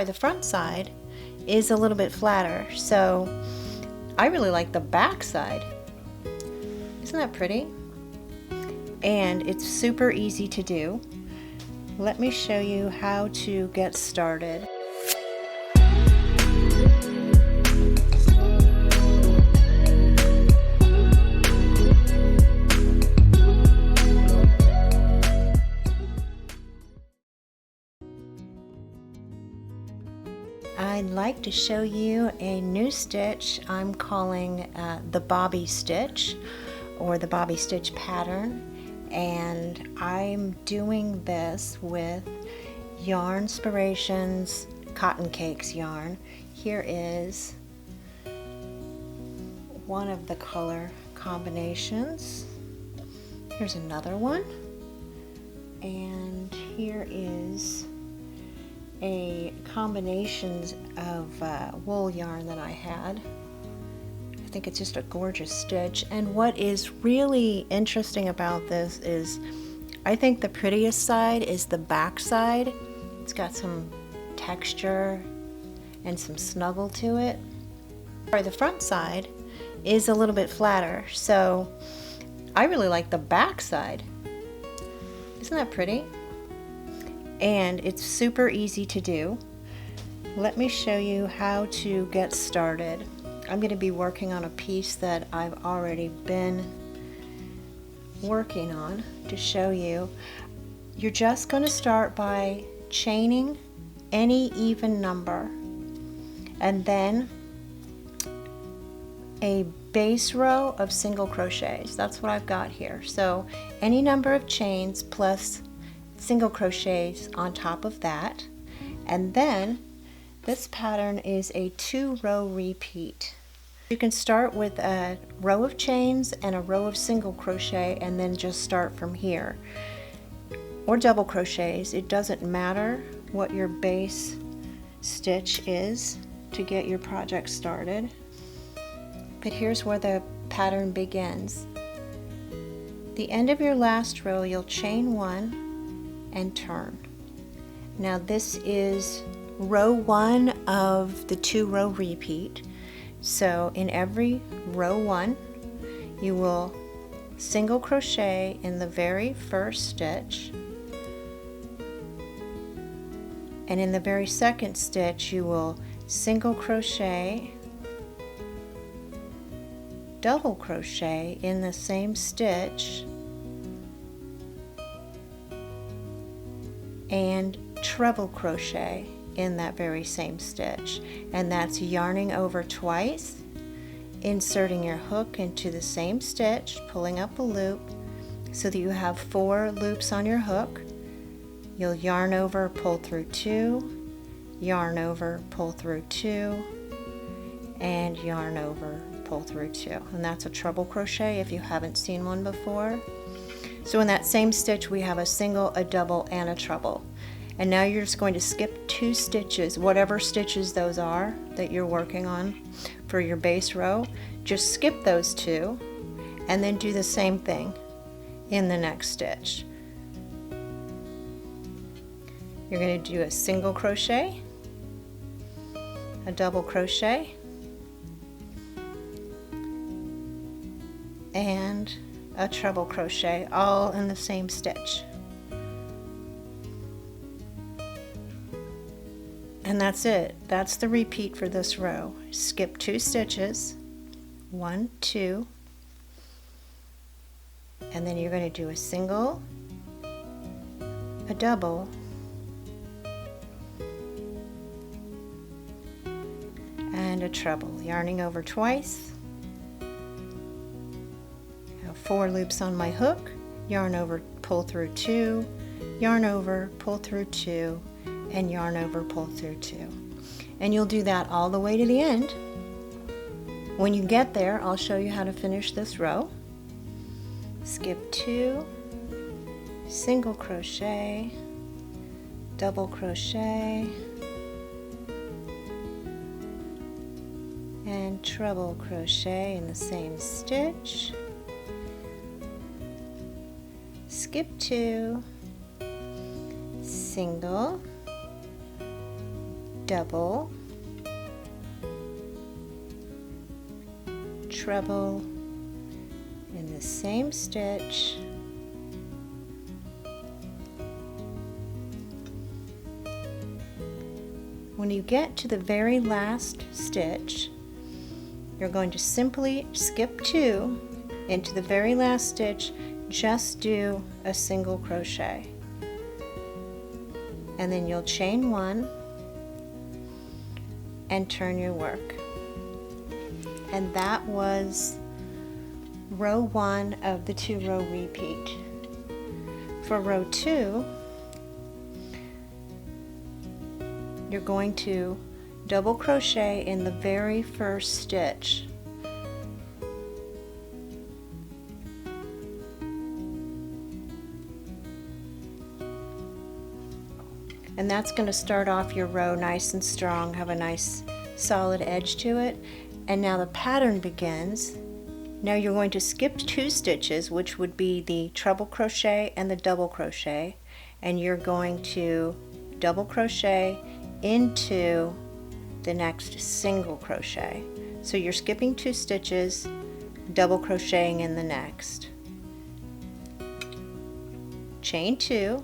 The front side is a little bit flatter, so I really like the back side. Isn't that pretty? And it's super easy to do. Let me show you how to get started. I'd like to show you a new stitch I'm calling the Bobbie Stitch, or the Bobbie Stitch pattern, and I'm doing this with Yarnspirations Cotton Cakes yarn. Here is one of the color combinations. Here's another one, and here is a combinations of wool yarn that I had. I think it's just a gorgeous stitch, and what is really interesting about this is I think the prettiest side is the back side. It's got some texture and some snuggle to it. The front side is a little bit flatter, so I really like the back side. Isn't that pretty? And it's super easy to do. Let me show you how to get started. I'm going to be working on a piece that I've already been working on to show you. You're just going to start by chaining any even number, and then a base row of single crochets. That's what I've got here. So any number of chains plus single crochets on top of that, and then this pattern is a 2-row repeat. You can start with a row of chains and a row of single crochet and then just start from here, or double crochets. It doesn't matter what your base stitch is to get your project started, but here's where the pattern begins. The end of your last row, you'll chain 1 and turn. Now this is row 1 of the 2-row repeat. So in every row 1 you will single crochet in the very first stitch, and in the very second stitch you will single crochet, double crochet in the same stitch, and treble crochet in that very same stitch. And that's yarning over twice, inserting your hook into the same stitch, pulling up a loop so that you have 4 loops on your hook. You'll yarn over, pull through 2, yarn over, pull through 2, and yarn over, pull through 2. And that's a treble crochet if you haven't seen one before. So in that same stitch we have a single, a double, and a treble. And now you're just going to skip 2 stitches, whatever stitches those are that you're working on for your base row. Just skip those 2 and then do the same thing in the next stitch. You're going to do a single crochet, a double crochet, and a treble crochet, all in the same stitch. And that's it. That's the repeat for this row. Skip 2 stitches, 1, 2, and then you're going to do a single, a double, and a treble, yarning over twice. 4 loops on my hook, yarn over, pull through 2, yarn over, pull through 2, and yarn over, pull through 2. And you'll do that all the way to the end. When you get there, I'll show you how to finish this row. Skip 2, single crochet, double crochet, and treble crochet in the same stitch. Skip 2, single, double, treble in the same stitch, when you get to the very last stitch, you're going to simply skip 2 into the very last stitch, just do a single crochet, and then you'll chain 1 and turn your work. And that was row 1 of the 2-row repeat. For row 2, you're going to double crochet in the very first stitch. And that's going to start off your row nice and strong, have a nice solid edge to it. And now the pattern begins. Now you're going to skip 2 stitches, which would be the treble crochet and the double crochet, and you're going to double crochet into the next single crochet. So you're skipping 2 stitches, double crocheting in the next. Chain 2,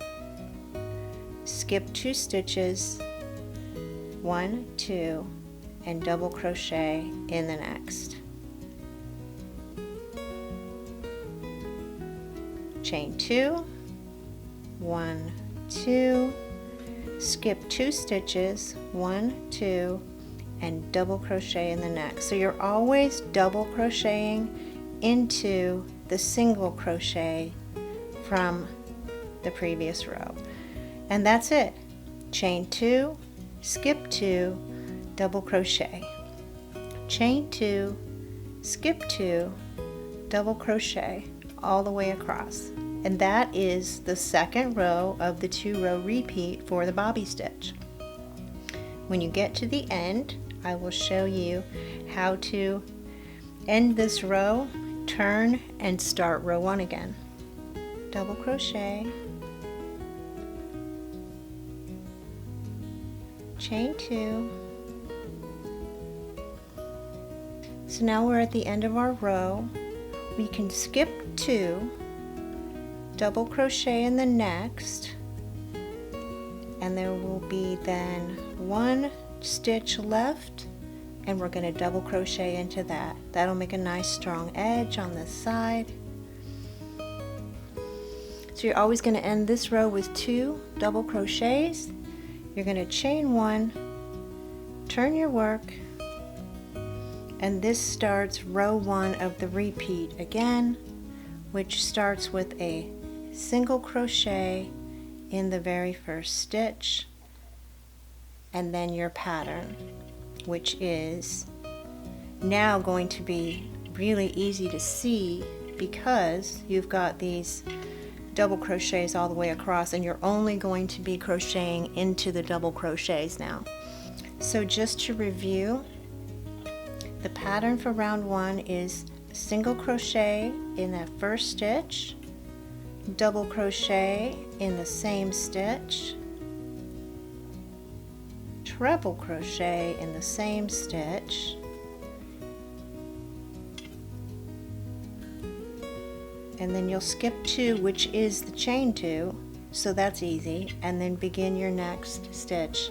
skip 2 stitches, 1, 2, and double crochet in the next. Chain 2, 1, 2, skip 2 stitches, 1, 2, and double crochet in the next. So you're always double crocheting into the single crochet from the previous row. And that's it. Chain 2, skip 2, double crochet. Chain 2, skip 2, double crochet all the way across. And that is the second row of the 2-row repeat for the Bobbie stitch. When you get to the end, I will show you how to end this row, turn, and start row 1 again. Double crochet, chain 2. So now we're at the end of our row. We can skip 2, double crochet in the next, and there will be then 1 stitch left, and we're going to double crochet into that. That'll make a nice strong edge on this side. So you're always going to end this row with 2 double crochets. You're going to chain 1, turn your work, and this starts row 1 of the repeat again, which starts with a single crochet in the very first stitch, and then your pattern, which is now going to be really easy to see because you've got these double crochets all the way across, and you're only going to be crocheting into the double crochets now. So just to review, the pattern for round 1 is single crochet in that first stitch, double crochet in the same stitch, treble crochet in the same stitch, and then you'll skip 2, which is the chain 2, so that's easy, and then begin your next stitch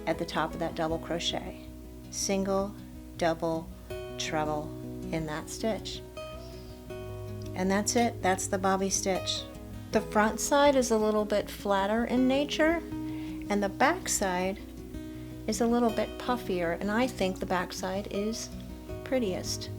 at the top of that double crochet. Single, double, treble in that stitch. And that's it. That's the Bobbie stitch. The front side is a little bit flatter in nature, and the back side is a little bit puffier, and I think the back side is prettiest.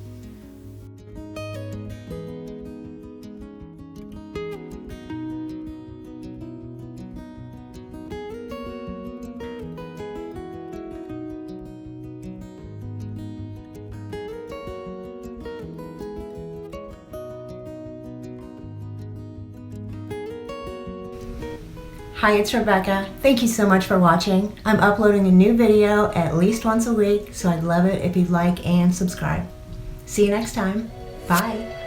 Hi, it's Rebecca. Thank you so much for watching. I'm uploading a new video at least once a week, so I'd love it if you'd like and subscribe. See you next time. Bye.